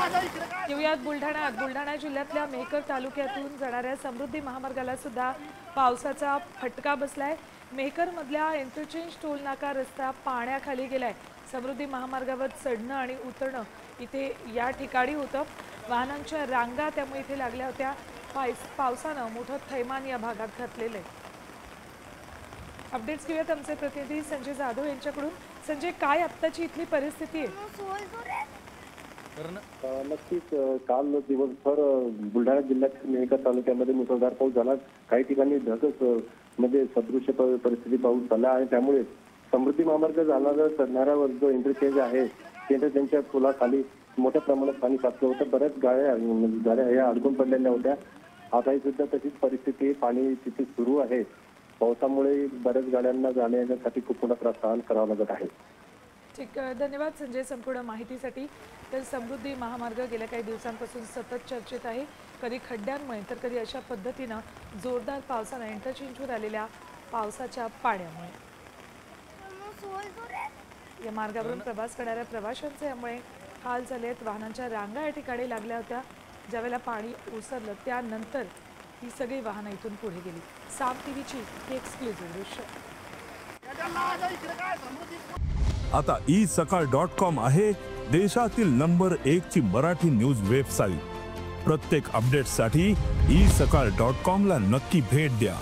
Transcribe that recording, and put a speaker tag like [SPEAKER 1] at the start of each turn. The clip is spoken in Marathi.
[SPEAKER 1] येऊयात बुलढाणा जिल्ह्यातल्या मेहकर तालुक्यातून जाणाऱ्या समृद्धी महामार्गाला सुद्धा पावसाचा फटका बसलाय। मेहकर मधल्या इंटरचेंज टोल नाका रस्ता पाण्याखाली गेलाय। समृद्धी महामार्गावर चढणं आणि उतरणं इथे या ठिकाणी होतं। वाहनांच्या रांगा त्यामुळे इथे लागल्या होत्या। पावसानं मोठं थैमान या भागात घातलेलं आहे। अपडेट्स घेऊयात आमचे प्रतिनिधी संजय जाधव यांच्याकडून। संजय, काय आत्ताची इथली परिस्थिती आहे?
[SPEAKER 2] नक्कीच काल दिवसभर बुलढाणा जिल्ह्यातील मेहकर तालुक्यामध्ये मुसळधार पाऊस झाला। काही ठिकाणी ढगच म्हणजे सदृश्य परिस्थिती पाऊस झाला आणि त्यामुळे समृद्धी महामार्ग जाणारा चढणाऱ्यावर जो इंटरचेंज आहे इंटरचेंजच्या पुलाखाली मोठ्या प्रमाणात पाणी साचलं होतं। बऱ्याच गाड्या या अडकून पडलेल्या होत्या। आताही सुद्धा तशीच परिस्थिती, पाणी तिथे सुरू आहे। पावसामुळे बऱ्याच गाड्यांना जाण्यासाठी खूप मोठा त्रास सहन करावा लागत आहे।
[SPEAKER 1] ठीक, धन्यवाद संजय संपूर्ण माहितीसाठी। तर समृद्धी महामार्ग गेल्या काही दिवसांपासून सतत चर्चेत आहे। कधी खड्ड्यांमुळे तर कधी अशा पद्धतीनं जोरदार पावसाने इंटरचेंजवर आलेल्या पावसाच्या पाण्यामुळे या मार्गावरून प्रवास करणाऱ्या प्रवाशांचे यामुळे हाल झाले आहेत। वाहनांच्या रांगा या ठिकाणी लागल्या होत्या। ज्यावेळेला पाणी ओसरलं त्यानंतर ही सगळी वाहनं इथून पुढे गेली। साम टीव्हीची ही एक्सक्लुझिव्ह दृश्य।
[SPEAKER 3] आता isakal.com आहे देशातील नंबर 1 ची मराठी न्यूज वेबसाईट। प्रत्येक अपडेटसाठी isakal.com ला नक्की भेट द्या।